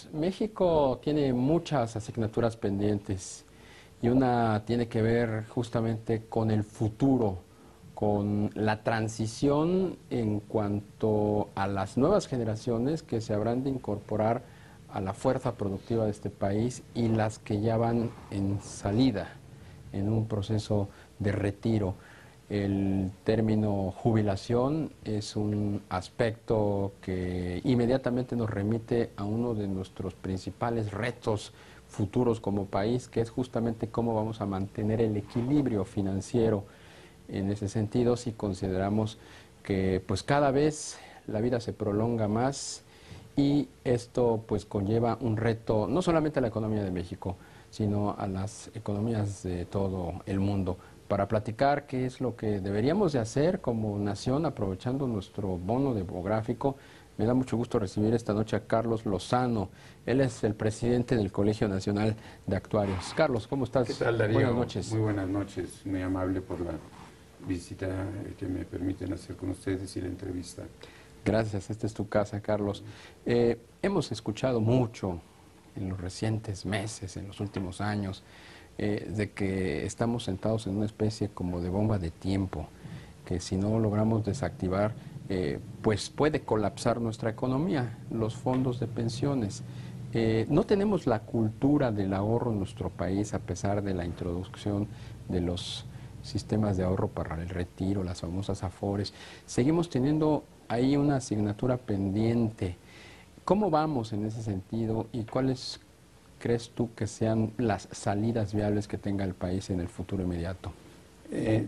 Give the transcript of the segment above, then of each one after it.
Carlos, México tiene muchas asignaturas pendientes y una tiene que ver justamente con el futuro, con la transición en cuanto a las nuevas generaciones que se habrán de incorporar a la fuerza productiva de este país y las que ya van en salida, en un proceso de retiro. El término jubilación es un aspecto que inmediatamente nos remite a uno de nuestros principales retos futuros como país, que es justamente cómo vamos a mantener el equilibrio financiero. En ese sentido, si consideramos que pues cada vez la vida se prolonga más y esto pues conlleva un reto no solamente a la economía de México, sino a las economías de todo el mundo. Para platicar qué es lo que deberíamos de hacer como nación aprovechando nuestro bono demográfico, me da mucho gusto recibir esta noche a Carlos Lozano. Él es el presidente del Colegio Nacional de Actuarios. Carlos, ¿cómo estás? ¿Qué tal, Darío? Buenas noches. Muy buenas noches, muy amable por la visita que me permiten hacer con ustedes y la entrevista. Gracias, esta es tu casa, Carlos. Hemos escuchado mucho en los recientes meses, en los últimos años, de que estamos sentados en una especie como de bomba de tiempo, que si no logramos desactivar, pues puede colapsar nuestra economía, los fondos de pensiones. No tenemos la cultura del ahorro en nuestro país, a pesar de la introducción de los sistemas de ahorro para el retiro, las famosas AFORES. Seguimos teniendo ahí una asignatura pendiente. ¿Cómo vamos en ese sentido y cuáles crees tú que sean las salidas viables que tenga el país en el futuro inmediato?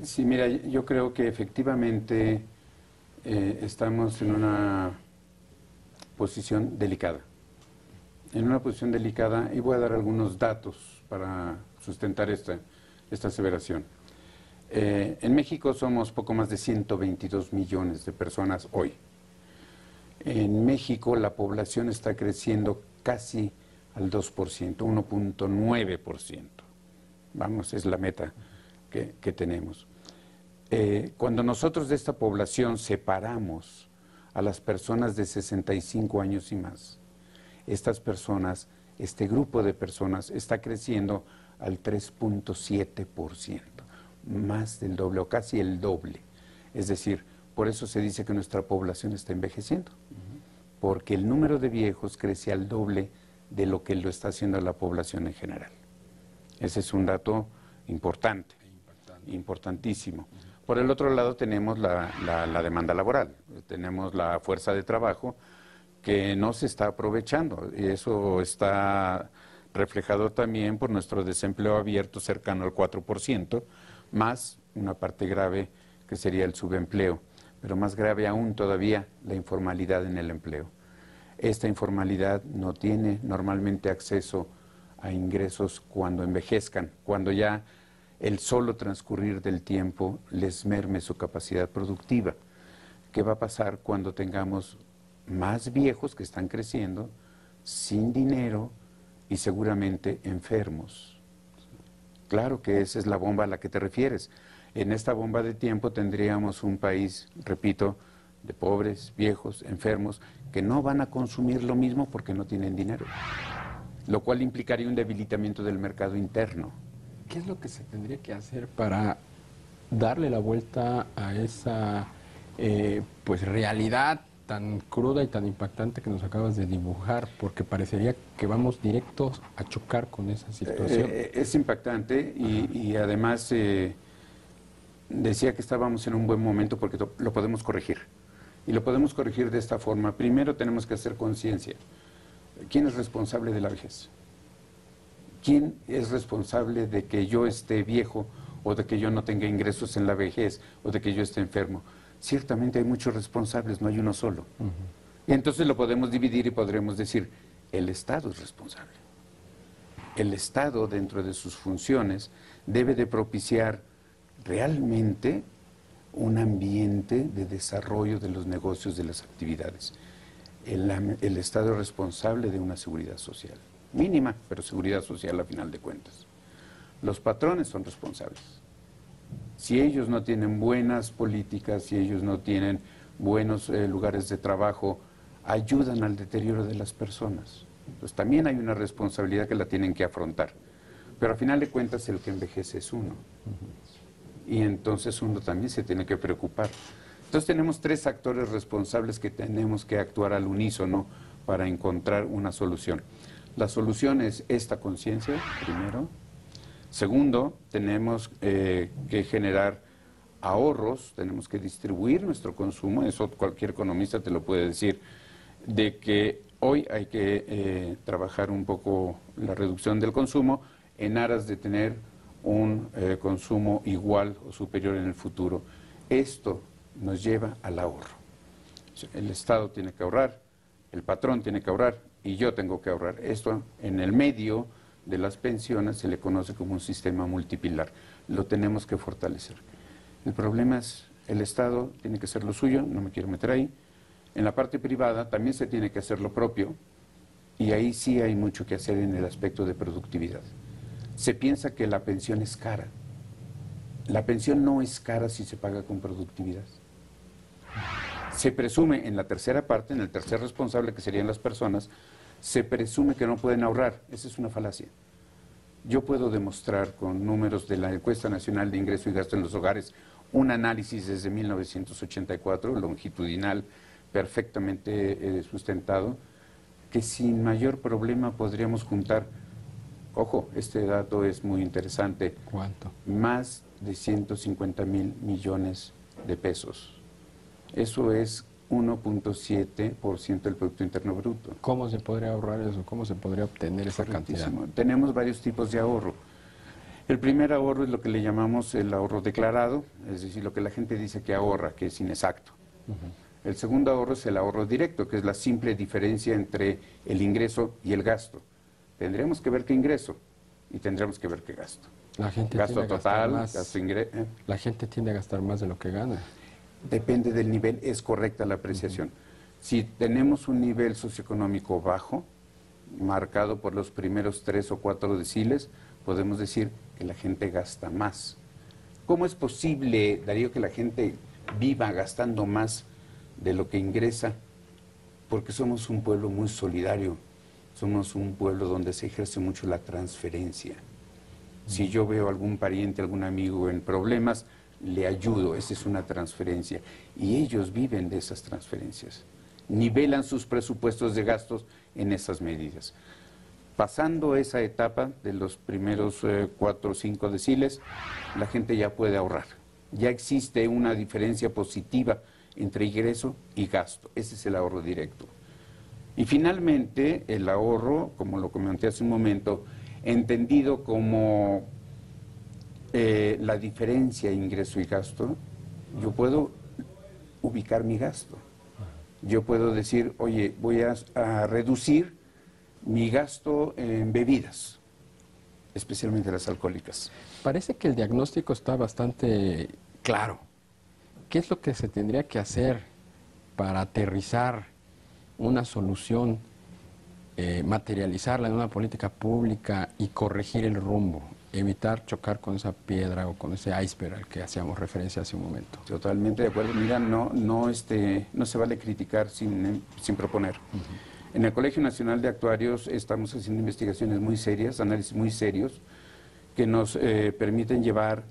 Sí, mira, yo creo que efectivamente estamos en una posición delicada. En una posición delicada, y voy a dar algunos datos para sustentar esta aseveración. En México somos poco más de 122 millones de personas hoy. En México la población está creciendo casi al 2%, 1.9%. Vamos, es la meta que tenemos. Cuando nosotros de esta población separamos a las personas de 65 años y más, estas personas, este grupo de personas está creciendo al 3.7%, más del doble o casi el doble. Es decir, por eso se dice que nuestra población está envejeciendo, porque el número de viejos crece al doble de lo que lo está haciendo la población en general. Ese es un dato importante, importantísimo. Por el otro lado tenemos la demanda laboral, tenemos la fuerza de trabajo que no se está aprovechando, y eso está reflejado también por nuestro desempleo abierto cercano al 4%, más una parte grave que sería el subempleo, pero más grave aún todavía la informalidad en el empleo. Esta informalidad no tiene normalmente acceso a ingresos cuando envejezcan, cuando ya el solo transcurrir del tiempo les merme su capacidad productiva. ¿Qué va a pasar cuando tengamos más viejos que están creciendo, sin dinero y seguramente enfermos? Claro que esa es la bomba a la que te refieres. En esta bomba de tiempo tendríamos un país, repito, de pobres, viejos, enfermos, que no van a consumir lo mismo porque no tienen dinero, lo cual implicaría un debilitamiento del mercado interno. ¿Qué es lo que se tendría que hacer para darle la vuelta a esa pues realidad tan cruda y tan impactante que nos acabas de dibujar? Porque parecería que vamos directos a chocar con esa situación. Es impactante y además decía que estábamos en un buen momento porque lo podemos corregir. Y lo podemos corregir de esta forma. Primero tenemos que hacer conciencia. ¿Quién es responsable de la vejez? ¿Quién es responsable de que yo esté viejo o de que yo no tenga ingresos en la vejez o de que yo esté enfermo? Ciertamente hay muchos responsables, no hay uno solo. Y entonces lo podemos dividir y podremos decir, el Estado es responsable. El Estado, dentro de sus funciones, debe de propiciar realmente un ambiente de desarrollo de los negocios, de las actividades. El Estado es responsable de una seguridad social, mínima, pero seguridad social a final de cuentas. Los patrones son responsables. Si ellos no tienen buenas políticas, si ellos no tienen buenos lugares de trabajo, ayudan al deterioro de las personas. Entonces también hay una responsabilidad que la tienen que afrontar. Pero al final de cuentas el que envejece es uno. Y entonces uno también se tiene que preocupar. Entonces tenemos tres actores responsables que tenemos que actuar al unísono para encontrar una solución. La solución es esta conciencia, primero. Segundo, tenemos que generar ahorros, tenemos que distribuir nuestro consumo, eso cualquier economista te lo puede decir, de que hoy hay que trabajar un poco la reducción del consumo en aras de tener un consumo igual o superior en el futuro. Esto nos lleva al ahorro. El Estado tiene que ahorrar, el patrón tiene que ahorrar y yo tengo que ahorrar. Esto en el medio de las pensiones se le conoce como un sistema multipilar. Lo tenemos que fortalecer. El problema es, el Estado tiene que hacer lo suyo, no me quiero meter ahí. En la parte privada también se tiene que hacer lo propio y ahí sí hay mucho que hacer en el aspecto de productividad. Se piensa que la pensión es cara. La pensión no es cara si se paga con productividad. Se presume en la tercera parte, en el tercer responsable que serían las personas, se presume que no pueden ahorrar. Esa es una falacia. Yo puedo demostrar con números de la Encuesta Nacional de Ingreso y Gasto en los Hogares, un análisis desde 1984, longitudinal, perfectamente sustentado, que sin mayor problema podríamos juntar, ojo, este dato es muy interesante. ¿Cuánto? Más de 150,000 millones de pesos. Eso es 1.7% del Producto Interno Bruto. ¿Cómo se podría ahorrar eso? ¿Cómo se podría obtener esa cantidad? Tenemos varios tipos de ahorro. El primer ahorro es lo que le llamamos el ahorro declarado, es decir, lo que la gente dice que ahorra, que es inexacto. El segundo ahorro es el ahorro directo, que es la simple diferencia entre el ingreso y el gasto. Tendremos que ver qué ingreso y tendremos que ver qué gasto. La gente Gasto tiende a gastar total, más. gasto ingreso. La gente tiende a gastar más de lo que gana. Depende del nivel, es correcta la apreciación. Si tenemos un nivel socioeconómico bajo, marcado por los primeros 3 o 4 deciles, podemos decir que la gente gasta más. ¿Cómo es posible, Darío, que la gente viva gastando más de lo que ingresa? Porque somos un pueblo muy solidario, somos un pueblo donde se ejerce mucho la transferencia. Si yo veo algún pariente, algún amigo en problemas, le ayudo, esa es una transferencia. Y ellos viven de esas transferencias. Nivelan sus presupuestos de gastos en esas medidas. Pasando esa etapa de los primeros 4 o 5 deciles, la gente ya puede ahorrar. Ya existe una diferencia positiva entre ingreso y gasto. Ese es el ahorro directo. Y finalmente, el ahorro, como lo comenté hace un momento, entendido como la diferencia ingreso y gasto, yo puedo ubicar mi gasto. Yo puedo decir, oye, voy a reducir mi gasto en bebidas, especialmente las alcohólicas. Parece que el diagnóstico está bastante claro. ¿Qué es lo que se tendría que hacer para aterrizar una solución, materializarla en una política pública y corregir el rumbo? Evitar chocar con esa piedra o con ese iceberg al que hacíamos referencia hace un momento. Totalmente de acuerdo. Mira, no se vale criticar sin proponer. En el Colegio Nacional de Actuarios estamos haciendo investigaciones muy serias, análisis muy serios, que nos permiten llevar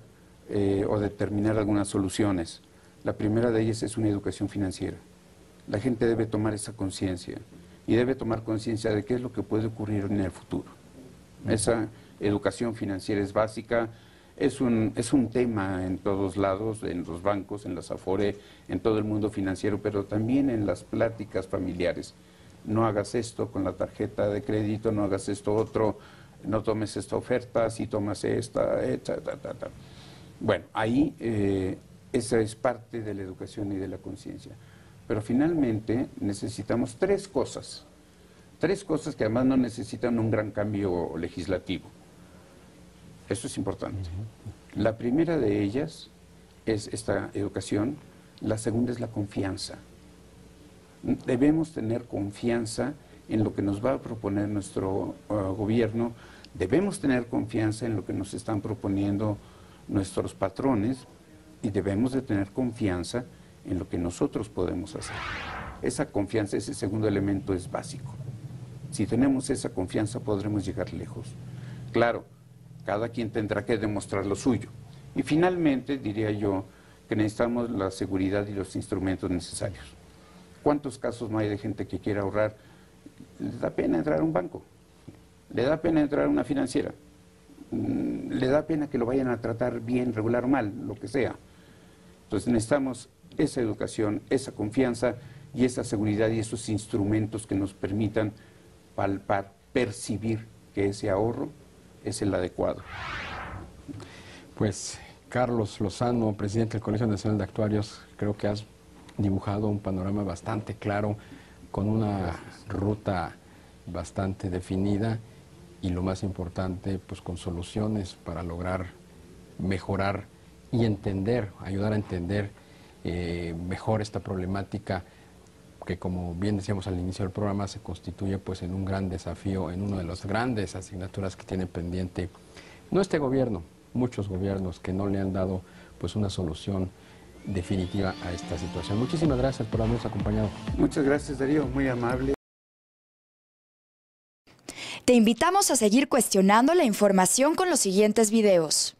o determinar algunas soluciones. La primera de ellas es una educación financiera. La gente debe tomar esa conciencia y debe tomar conciencia de qué es lo que puede ocurrir en el futuro. Esa educación financiera es básica, es un tema en todos lados, en los bancos, en las Afore, en todo el mundo financiero, pero también en las pláticas familiares. No hagas esto con la tarjeta de crédito, no hagas esto otro, no tomes esta oferta, si tomas esta, Bueno, ahí esa es parte de la educación y de la conciencia. Pero finalmente necesitamos 3 cosas. 3 cosas que además no necesitan un gran cambio legislativo. Eso es importante. La primera de ellas es esta educación, la segunda es la confianza. Debemos tener confianza en lo que nos va a proponer nuestro gobierno, debemos tener confianza en lo que nos están proponiendo nuestros patrones y debemos de tener confianza en lo que nosotros podemos hacer. Esa confianza, ese segundo elemento es básico. Si tenemos esa confianza podremos llegar lejos. Claro, cada quien tendrá que demostrar lo suyo. Y finalmente diría yo que necesitamos la seguridad y los instrumentos necesarios. ¿Cuántos casos no hay de gente que quiere ahorrar? Le da pena entrar a un banco, le da pena entrar a una financiera, le da pena que lo vayan a tratar bien, regular, mal, lo que sea. Entonces necesitamos esa educación, esa confianza y esa seguridad y esos instrumentos que nos permitan palpar, percibir que ese ahorro es el adecuado. Pues Carlos Lozano, presidente del Colegio Nacional de Actuarios, creo que has dibujado un panorama bastante claro, con una ruta bastante definida y lo más importante, pues con soluciones para lograr mejorar y entender, ayudar a entender mejor esta problemática que, como bien decíamos al inicio del programa, se constituye pues en un gran desafío, en una de las grandes asignaturas que tiene pendiente no este gobierno, muchos gobiernos que no le han dado pues una solución definitiva a esta situación. Muchísimas gracias por habernos acompañado. Muchas gracias, Darío, muy amable. Te invitamos a seguir cuestionando la información con los siguientes videos.